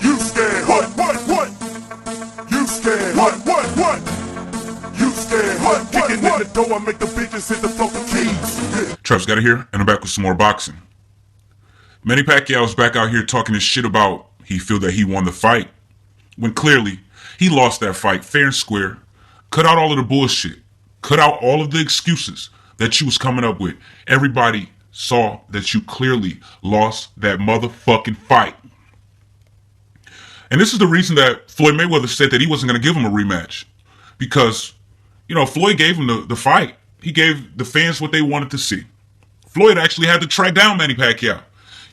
You scared? What? You scared? What? You scared? What? Kicking in the door, I make the bitches hit the fucking keys. Yeah. Trev's got it here, and I'm back with some more boxing. Manny Pacquiao's back out here talking his shit about he feel that he won the fight, when clearly he lost that fight fair and square. Cut out all of the bullshit. Cut out all of the excuses that you was coming up with. Everybody saw that you clearly lost that motherfucking fight. And this is the reason that Floyd Mayweather said that he wasn't going to give him a rematch. Because, you know, Floyd gave him the fight. He gave the fans what they wanted to see. Floyd actually had to track down Manny Pacquiao.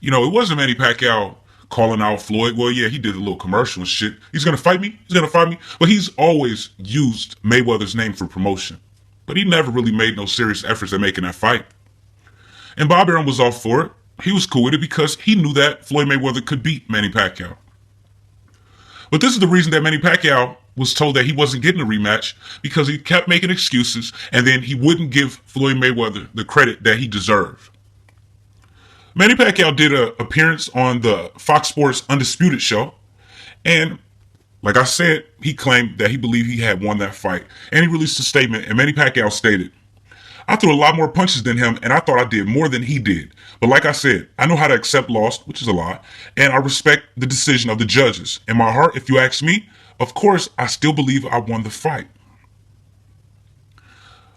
You know, it wasn't Manny Pacquiao calling out Floyd. Well, yeah, he did a little commercial and shit. He's going to fight me? He's going to fight me? But he's always used Mayweather's name for promotion. But he never really made no serious efforts at making that fight. And Bob Arum was all for it. He was cool with it because he knew that Floyd Mayweather could beat Manny Pacquiao. But this is the reason that Manny Pacquiao was told that he wasn't getting a rematch, because he kept making excuses and then he wouldn't give Floyd Mayweather the credit that he deserved. Manny Pacquiao did an appearance on the Fox Sports Undisputed show, and like I said, he claimed that he believed he had won that fight. And he released a statement, and Manny Pacquiao stated, "I threw a lot more punches than him, and I thought I did more than he did. But like I said, I know how to accept loss, which is a lot, and I respect the decision of the judges. In my heart, if you ask me, of course, I still believe I won the fight."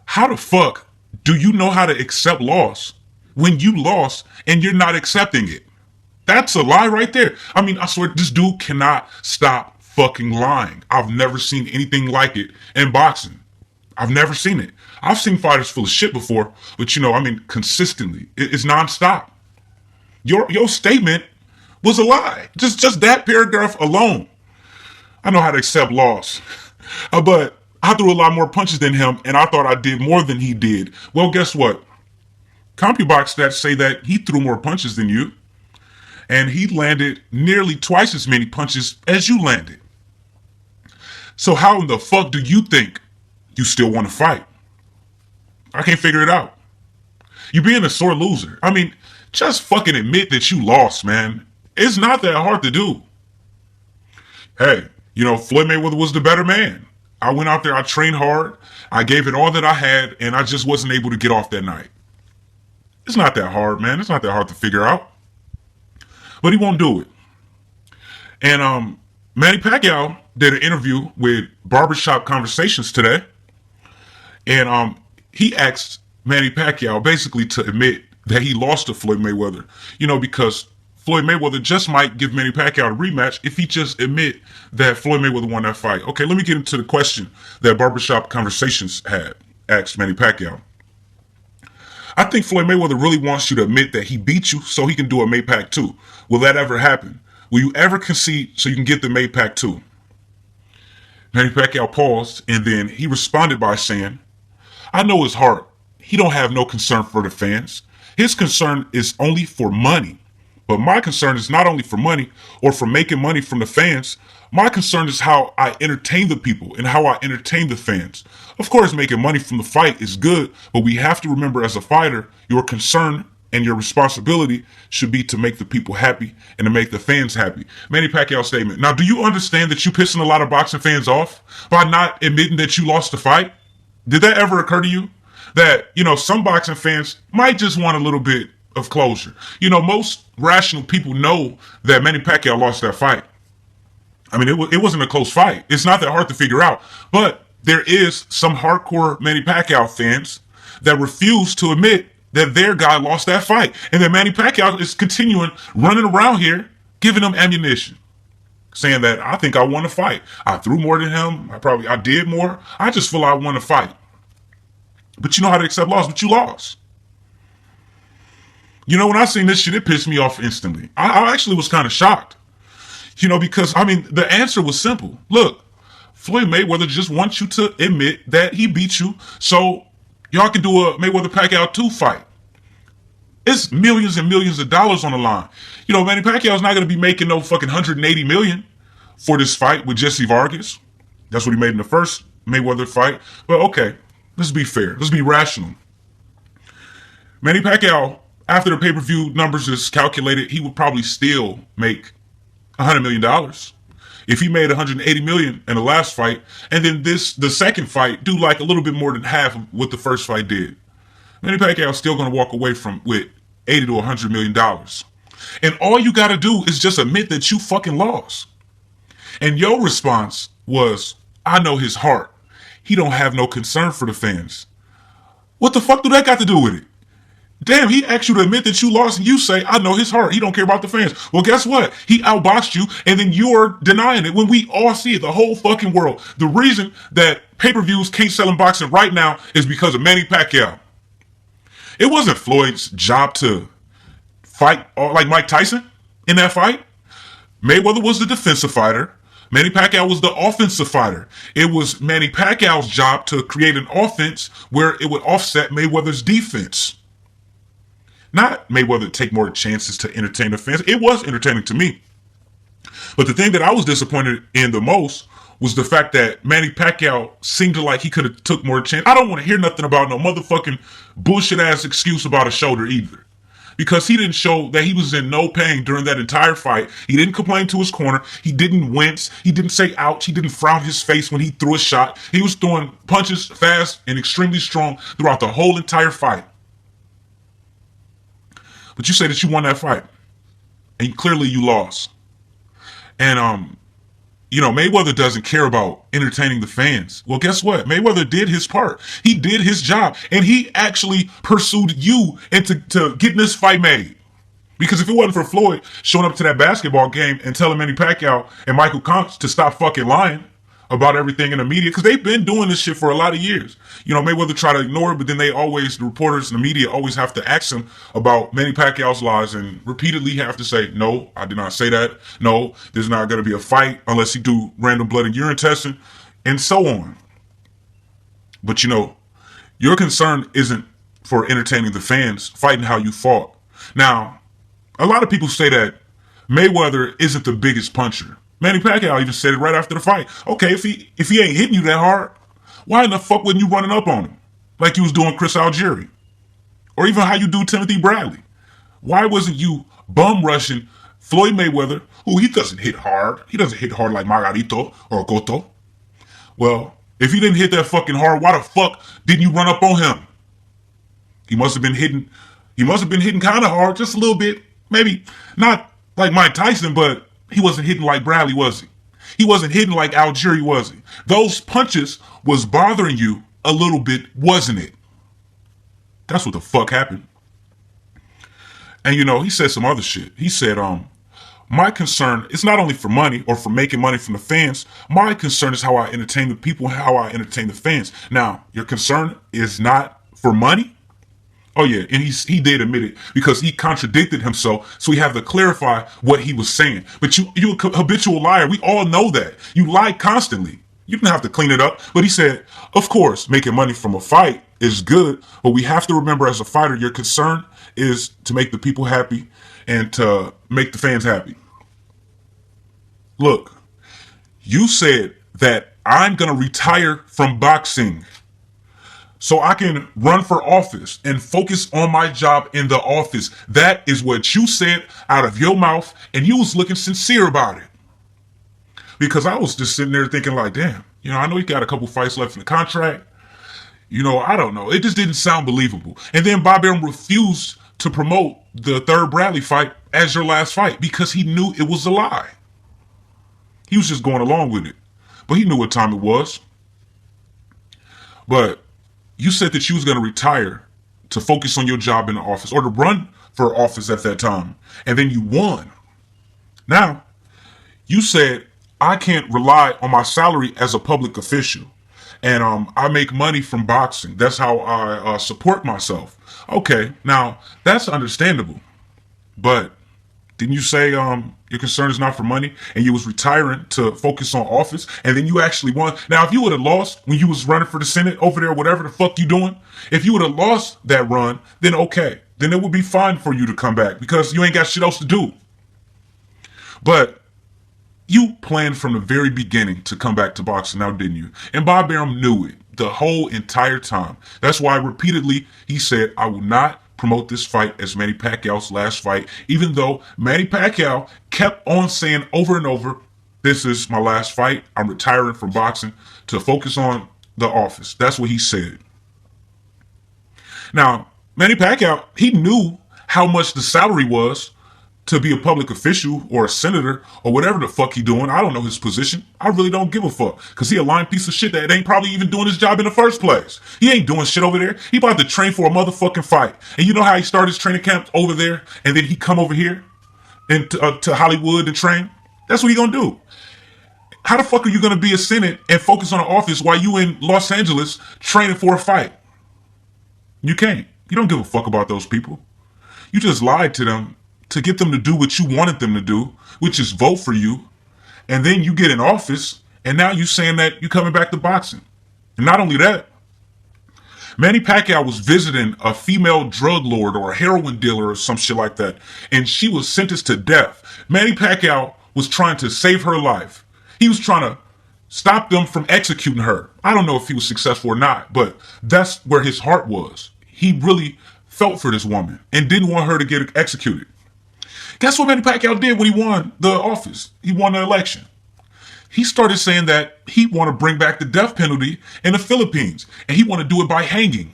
How the fuck do you know how to accept loss when you lost and you're not accepting it? That's a lie right there. I mean, I swear, this dude cannot stop fucking lying. I've never seen anything like it in boxing. I've never seen it. I've seen fighters full of shit before, but you know, I mean, consistently. It's nonstop. Your statement was a lie. Just that paragraph alone. I know how to accept loss. But I threw a lot more punches than him, and I thought I did more than he did. Well, guess what? CompuBox stats say that he threw more punches than you, and he landed nearly twice as many punches as you landed. So how in the fuck do you think you still want to fight? I can't figure it out. You being a sore loser. I mean, just fucking admit that you lost, man. It's not that hard to do. Hey, you know, Floyd Mayweather was the better man. I went out there, I trained hard, I gave it all that I had, and I just wasn't able to get off that night. It's not that hard, man. It's not that hard to figure out. But he won't do it. And Manny Pacquiao did an interview with Barbershop Conversations today. And he asked Manny Pacquiao basically to admit that he lost to Floyd Mayweather. You know, because Floyd Mayweather just might give Manny Pacquiao a rematch if he just admit that Floyd Mayweather won that fight. Okay, let me get into the question that Barbershop Conversations had asked Manny Pacquiao. "I think Floyd Mayweather really wants you to admit that he beat you so he can do a Maypac 2. Will that ever happen? Will you ever concede so you can get the Maypac 2? Manny Pacquiao paused, and then he responded by saying, "I know his heart. He don't have no concern for the fans. His concern is only for money. But my concern is not only for money or for making money from the fans. My concern is how I entertain the people and how I entertain the fans. Of course, making money from the fight is good, but we have to remember as a fighter, your concern and your responsibility should be to make the people happy and to make the fans happy." Manny Pacquiao statement. Now, do you understand that you pissing a lot of boxing fans off by not admitting that you lost the fight? Did that ever occur to you? That, you know, some boxing fans might just want a little bit of closure. You know, most rational people know that Manny Pacquiao lost that fight. I mean, it wasn't a close fight. It's not that hard to figure out. But there is some hardcore Manny Pacquiao fans that refuse to admit that their guy lost that fight. And that Manny Pacquiao is continuing running around here, giving them ammunition, saying that I think I won the fight. I threw more than him. I did more. I just feel I won the fight. But you know how to accept loss, but you lost. You know, when I seen this shit, it pissed me off instantly. I actually was kind of shocked. You know, because, I mean, the answer was simple. Look, Floyd Mayweather just wants you to admit that he beat you so y'all can do a Mayweather-Pacquiao 2 fight. It's millions and millions of dollars on the line. You know, Manny Pacquiao's not going to be making no fucking $180 million for this fight with Jessie Vargas. That's what he made in the first Mayweather fight. But okay, let's be fair. Let's be rational. Manny Pacquiao, after the pay-per-view numbers is calculated, he would probably still make $100 million. If he made $180 million in the last fight, and then the second fight do like a little bit more than half of what the first fight did, Manny Pacquiao is still going to walk away with $80 to $100 million. And all you got to do is just admit that you fucking lost. And your response was, I know his heart. He don't have no concern for the fans. What the fuck do that got to do with it? Damn, he asked you to admit that you lost and you say, I know his heart. He don't care about the fans. Well, guess what? He outboxed you and then you're denying it when we all see it, the whole fucking world. The reason that pay-per-views can't sell in boxing right now is because of Manny Pacquiao. It wasn't Floyd's job to fight like Mike Tyson in that fight. Mayweather was the defensive fighter. Manny Pacquiao was the offensive fighter. It was Manny Pacquiao's job to create an offense where it would offset Mayweather's defense. Not Mayweather take more chances to entertain the fans. It was entertaining to me. But the thing that I was disappointed in the most was the fact that Manny Pacquiao seemed to like he could have took more chance. I don't want to hear nothing about no motherfucking bullshit ass excuse about a shoulder either. Because he didn't show that he was in no pain during that entire fight. He didn't complain to his corner. He didn't wince. He didn't say ouch. He didn't frown his face when he threw a shot. He was throwing punches fast and extremely strong throughout the whole entire fight. But you say that you won that fight. And clearly you lost. And, Mayweather doesn't care about entertaining the fans. Well, guess what? Mayweather did his part. He did his job. And he actually pursued you into getting this fight made. Because if it wasn't for Floyd showing up to that basketball game and telling Manny Pacquiao and Michael Cox to stop fucking lying about everything in the media, because they've been doing this shit for a lot of years. Mayweather try to ignore it, but then the reporters and the media always have to ask him about Manny Pacquiao's lies and repeatedly have to say, no, I did not say that. No, there's not going to be a fight unless he do random blood and urine testing and so on. But your concern isn't for entertaining the fans, fighting how you fought. Now, a lot of people say that Mayweather isn't the biggest puncher. Manny Pacquiao even said it right after the fight. Okay, if he ain't hitting you that hard, why in the fuck wasn't you running up on him? Like you was doing Chris Algieri? Or even how you do Timothy Bradley? Why wasn't you bum rushing Floyd Mayweather, who he doesn't hit hard. He doesn't hit hard like Margarito or Cotto. Well, if he didn't hit that fucking hard, why the fuck didn't you run up on him? He must have been hitting kind of hard, just a little bit. Maybe not like Mike Tyson, but he wasn't hitting like Bradley, was he? He wasn't hitting like Algieri, was he? Those punches was bothering you a little bit, wasn't it? That's what the fuck happened. And he said some other shit. He said, my concern is not only for money or for making money from the fans. My concern is how I entertain the people, how I entertain the fans. Now, your concern is not for money? Oh yeah, and he did admit it because he contradicted himself, so we have to clarify what he was saying. But you a habitual liar. We all know that. You lie constantly. You didn't have to clean it up. But he said, of course, making money from a fight is good, but we have to remember as a fighter, your concern is to make the people happy and to make the fans happy. Look, you said that I'm going to retire from boxing so I can run for office and focus on my job in the office. That is what you said out of your mouth, and you was looking sincere about it. Because I was just sitting there thinking like, damn, I know he got a couple fights left in the contract. I don't know. It just didn't sound believable. And then Bob Arum refused to promote the third Bradley fight as your last fight because he knew it was a lie. He was just going along with it. But he knew what time it was. But you said that you was going to retire to focus on your job in the office or to run for office at that time. And then you won. Now, you said, I can't rely on my salary as a public official. And I make money from boxing. That's how I support myself. Okay, now, that's understandable. But didn't you say your concern is not for money and you was retiring to focus on office and then you actually won? Now, if you would have lost when you was running for the Senate over there, whatever the fuck you doing, if you would have lost that run, then okay. Then it would be fine for you to come back because you ain't got shit else to do. But you planned from the very beginning to come back to boxing now, didn't you? And Bob Arum knew it the whole entire time. That's why repeatedly he said, I will not promote this fight as Manny Pacquiao's last fight, even though Manny Pacquiao kept on saying over and over, this is my last fight. I'm retiring from boxing to focus on the office. That's what he said. Now, Manny Pacquiao, he knew how much the salary was to be a public official or a senator or whatever the fuck he doing. I don't know his position. I really don't give a fuck, because he a lying piece of shit that ain't probably even doing his job in the first place. He ain't doing shit over there. He about to train for a motherfucking fight. And you know how he started his training camp over there and then he come over here and to Hollywood and train? That's what he gonna do. How the fuck are you gonna be a Senate and focus on an office while you in Los Angeles training for a fight? You can't. You don't give a fuck about those people. You just lied to them to get them to do what you wanted them to do, which is vote for you. And then you get in office, and now you saying that you're coming back to boxing. And not only that, Manny Pacquiao was visiting a female drug lord or a heroin dealer or some shit like that, and she was sentenced to death. Manny Pacquiao was trying to save her life. He was trying to stop them from executing her. I don't know if he was successful or not, but that's where his heart was. He really felt for this woman and didn't want her to get executed. Guess what Manny Pacquiao did when he won the office? He won the election. He started saying that he want to bring back the death penalty in the Philippines, and he want to do it by hanging.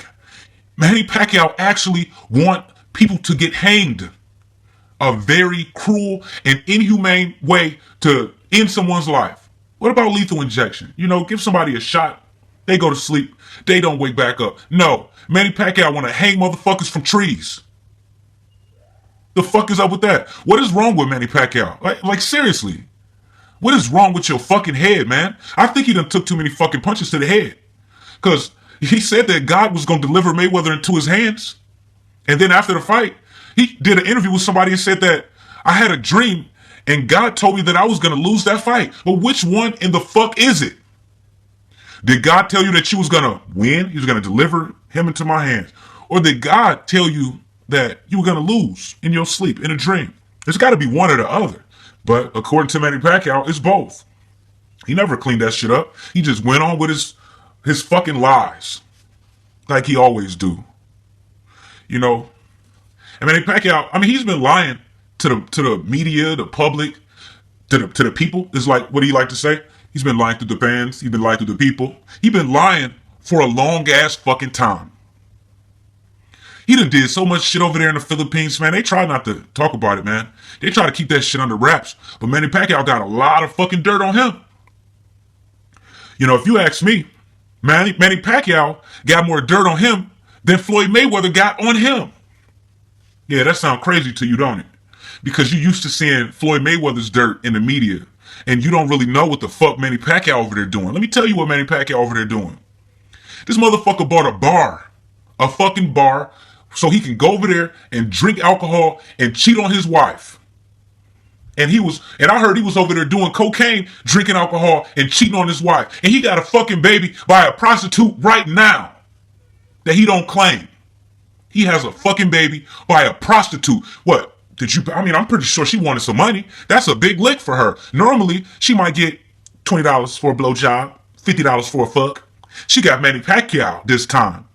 Manny Pacquiao actually want people to get hanged. A very cruel and inhumane way to end someone's life. What about lethal injection? You know, give somebody a shot, they go to sleep, they don't wake back up. No, Manny Pacquiao want to hang motherfuckers from trees. The fuck is up with that? What is wrong with Manny Pacquiao? Like seriously. What is wrong with your fucking head, man? I think he done took too many fucking punches to the head. Because he said that God was going to deliver Mayweather into his hands. And then after the fight, he did an interview with somebody and said that I had a dream and God told me that I was going to lose that fight. But which one in the fuck is it? Did God tell you that you was going to win? He was going to deliver him into my hands? Or did God tell you that you were going to lose in your sleep, in a dream? It's got to be one or the other. But according to Manny Pacquiao, it's both. He never cleaned that shit up. He just went on with his fucking lies. Like he always do. You know? And Manny Pacquiao, I mean, he's been lying to the media, the public, to the people, is like what he like to say. He's been lying to the fans. He's been lying to the people. He's been lying for a long ass fucking time. He done did so much shit over there in the Philippines, man. They try not to talk about it, man. They try to keep that shit under wraps. But Manny Pacquiao got a lot of fucking dirt on him. You know, if you ask me, Manny Pacquiao got more dirt on him than Floyd Mayweather got on him. Yeah, that sounds crazy to you, don't it? Because you used to seeing Floyd Mayweather's dirt in the media, and you don't really know what the fuck Manny Pacquiao over there doing. Let me tell you what Manny Pacquiao over there doing. This motherfucker bought a fucking bar, so he can go over there and drink alcohol and cheat on his wife. And I heard he was over there doing cocaine, drinking alcohol, and cheating on his wife. And he got a fucking baby by a prostitute right now that he don't claim. He has a fucking baby by a prostitute. What? I'm pretty sure she wanted some money. That's a big lick for her. Normally, she might get $20 for a blowjob, $50 for a fuck. She got Manny Pacquiao this time.